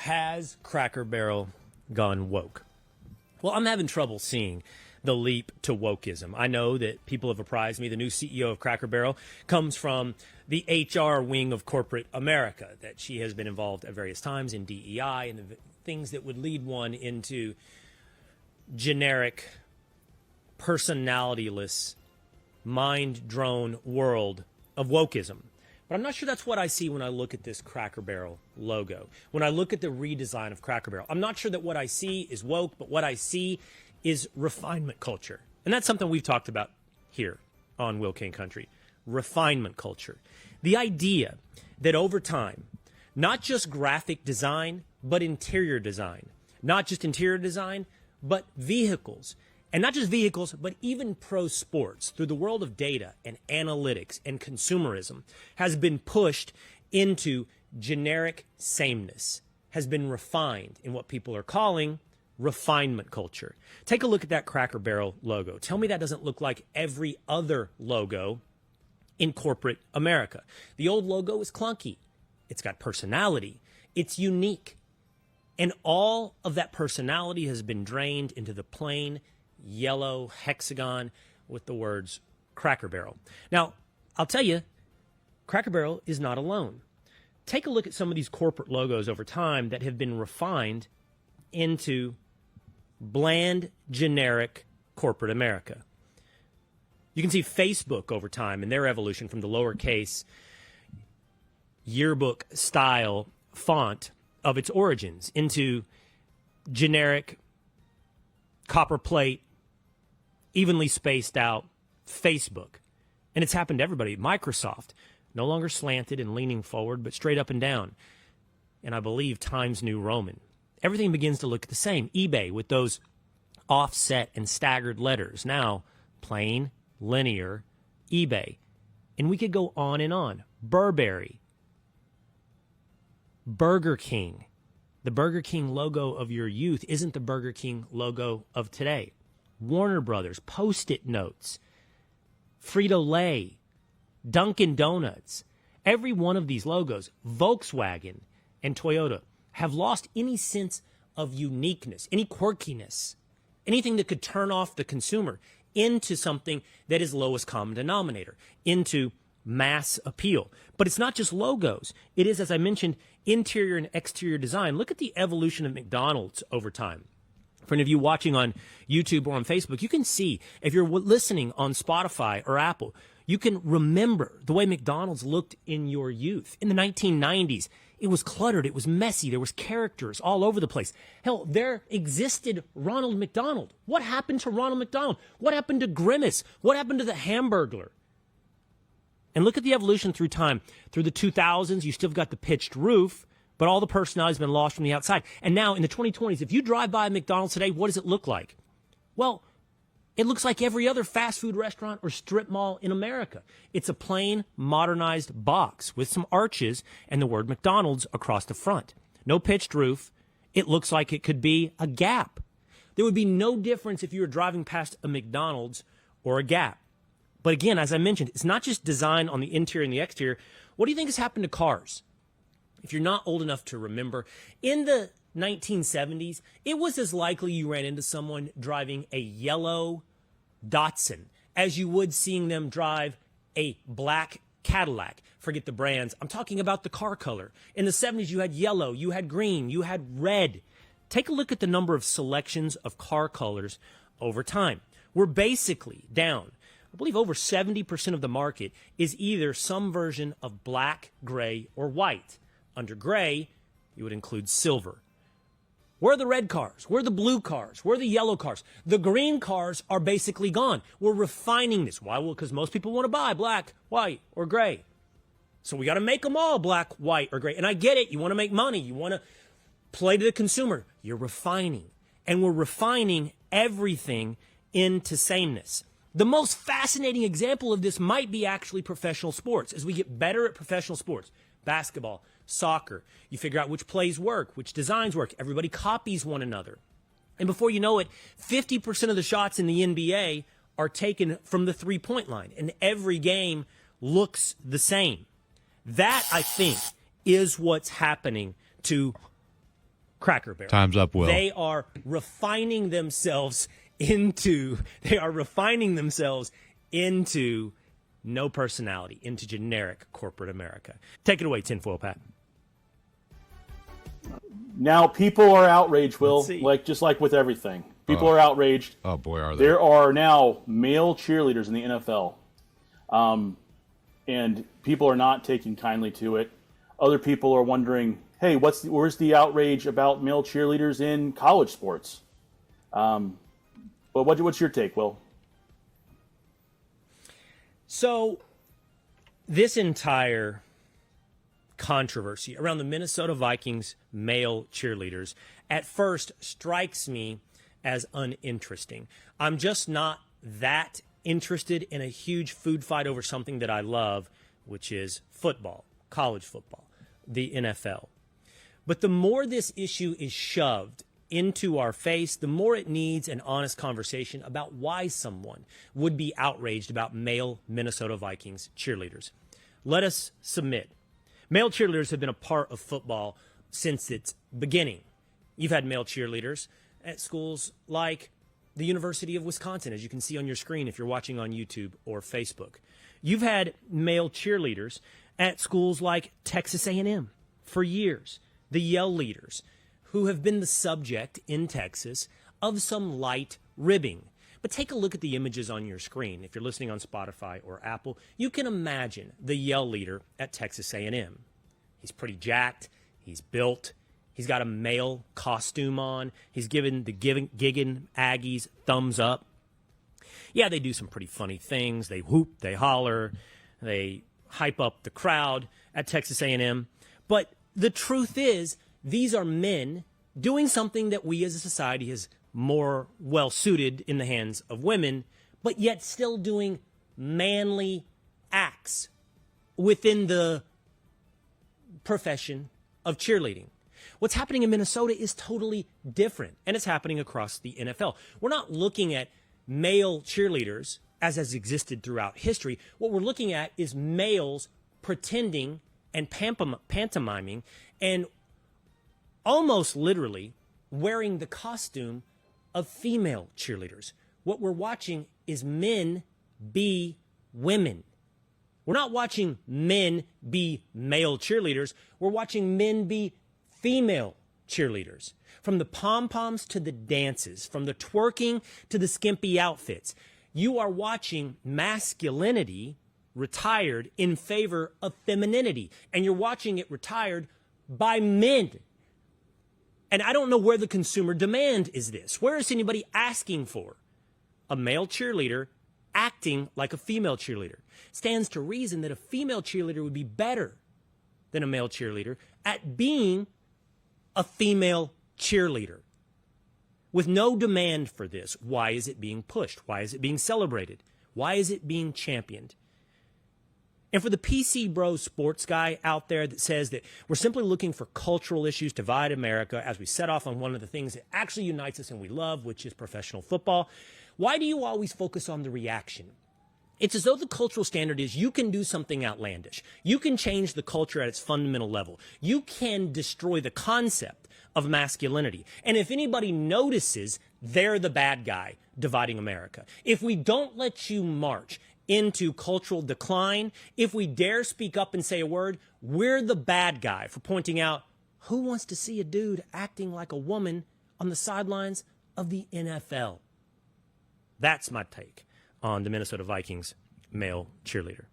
Has Cracker Barrel gone woke? Well, I'm having trouble seeing the leap to wokeism. I know that people have apprised me the new CEO of Cracker Barrel comes from the HR wing of corporate America, that she has been involved at various times in DEI and the things that would lead one into generic, personalityless, mind-drone world of wokeism. But I'm not sure that's what I see when I look at this Cracker Barrel logo. When I look at the redesign of Cracker Barrel, I'm not sure that what I see is woke, but what I see is refinement culture. And that's something we've talked about here on Will Cain Country. Refinement culture. The idea that over time, not just graphic design, but interior design. Not just interior design, but vehicles. And not just vehicles, but even pro sports, through the world of data and analytics and consumerism, has been pushed into generic sameness, has been refined in what people are calling refinement culture. Take a look at that Cracker Barrel logo. Tell me that doesn't look like every other logo in corporate America. The old logo is clunky. It's got personality. It's unique. And all of that personality has been drained into the plain yellow hexagon with the words Cracker Barrel. Now, I'll tell you, Cracker Barrel is not alone. Take a look at some of these corporate logos over time that have been refined into bland, generic corporate America. You can see Facebook over time and their evolution from the lowercase yearbook style font of its origins into generic copper plate, evenly spaced out Facebook. And it's happened to everybody. Microsoft, no longer slanted and leaning forward, but straight up and down. And I believe Times New Roman. Everything begins to look the same. eBay with those offset and staggered letters. Now, plain, linear, eBay. And we could go on and on. Burberry. Burger King. The Burger King logo of your youth isn't the Burger King logo of today. Warner Brothers, Post-it notes, Frito-Lay, Dunkin' Donuts. Every one of these logos, Volkswagen and Toyota, have lost any sense of uniqueness, any quirkiness, anything that could turn off the consumer into something that is lowest common denominator, into mass appeal. But it's not just logos. It is, as I mentioned, interior and exterior design. Look at the evolution of McDonald's over time. For any of you watching on YouTube or on Facebook, you can see, if you're listening on Spotify or Apple, you can remember the way McDonald's looked in your youth. In the 1990s, it was cluttered, it was messy, there was characters all over the place. Hell, there existed Ronald McDonald. What happened to Ronald McDonald? What happened to Grimace? What happened to the Hamburglar? And look at the evolution through time. Through the 2000s, you still got the pitched roof, but all the personality has been lost from the outside. And now in the 2020s, if you drive by a McDonald's today, what does it look like? Well, it looks like every other fast food restaurant or strip mall in America. It's a plain, modernized box with some arches and the word McDonald's across the front. No pitched roof. It looks like it could be a Gap. There would be no difference if you were driving past a McDonald's or a Gap. But again, as I mentioned, it's not just design on the interior and the exterior. What do you think has happened to cars? If you're not old enough to remember, in the 1970s, it was as likely you ran into someone driving a yellow Datsun as you would seeing them drive a black Cadillac. Forget the brands. I'm talking about the car color. In the 70s, you had yellow, you had green, you had red. Take a look at the number of selections of car colors over time. We're basically down. I believe over 70% of the market is either some version of black, gray, or white. Under gray, you would include silver. Where are the red cars? Where are the blue cars? Where are the yellow cars? The green cars are basically gone. We're refining this. Why? Well, because most people want to buy black, white, or gray. So we got to make them all black, white, or gray. And I get it. You want to make money. You want to play to the consumer. You're refining. And we're refining everything into sameness. The most fascinating example of this might be actually professional sports. As we get better at professional sports, basketball, soccer, you figure out which plays work, which designs work. Everybody copies one another. And before you know it, 50% of the shots in the NBA are taken from the three-point line. And every game looks the same. That, I think, is what's happening to Cracker Barrel. Time's up, Will. They are refining themselves into no personality, into generic corporate America. Take it away, Tinfoil Pat. Now people are outraged, Will, just like with everything. People are outraged. Oh, boy, are they. There are now male cheerleaders in the NFL. And people are not taking kindly to it. Other people are wondering, hey, where's the outrage about male cheerleaders in college sports? But what's your take, Will? So this entire controversy around the Minnesota Vikings male cheerleaders at first strikes me as uninteresting. I'm just not that interested in a huge food fight over something that I love, which is football, college football, the NFL. But the more this issue is shoved into our face, the more it needs an honest conversation about why someone would be outraged about male Minnesota Vikings cheerleaders. Let us submit. Male cheerleaders have been a part of football since its beginning. You've had male cheerleaders at schools like the University of Wisconsin, as you can see on your screen if you're watching on YouTube or Facebook. You've had male cheerleaders at schools like Texas A&M for years, the Yell Leaders, who have been the subject in Texas of some light ribbing. But take a look at the images on your screen. If you're listening on Spotify or Apple, you can imagine the Yell Leader at Texas A&M. He's pretty jacked. He's built. He's got a male costume on. He's giving the gigging Aggies thumbs up. Yeah, they do some pretty funny things. They whoop, they holler, they hype up the crowd at Texas A&M. But the truth is, these are men doing something that we as a society is more well-suited in the hands of women, but yet still doing manly acts within the profession of cheerleading. What's happening in Minnesota is totally different, and it's happening across the NFL. We're not looking at male cheerleaders as has existed throughout history. What we're looking at is males pretending and pantomiming and almost literally wearing the costume of female cheerleaders. What we're watching is men be women. We're not watching men be male cheerleaders. We're watching men be female cheerleaders. From the pom-poms to the dances, from the twerking to the skimpy outfits, you are watching masculinity retired in favor of femininity. And you're watching it retired by men. And I don't know where the consumer demand is this. Where is anybody asking for a male cheerleader acting like a female cheerleader? Stands to reason that a female cheerleader would be better than a male cheerleader at being a female cheerleader. With no demand for this, why is it being pushed? Why is it being celebrated? Why is it being championed? And for the PC bro sports guy out there that says that we're simply looking for cultural issues to divide America as we set off on one of the things that actually unites us and we love, which is professional football, why do you always focus on the reaction? It's as though the cultural standard is you can do something outlandish. You can change the culture at its fundamental level. You can destroy the concept of masculinity. And if anybody notices, they're the bad guy dividing America. If we don't let you march into cultural decline, if we dare speak up and say a word, we're the bad guy for pointing out who wants to see a dude acting like a woman on the sidelines of the NFL. That's my take on the Minnesota Vikings male cheerleader.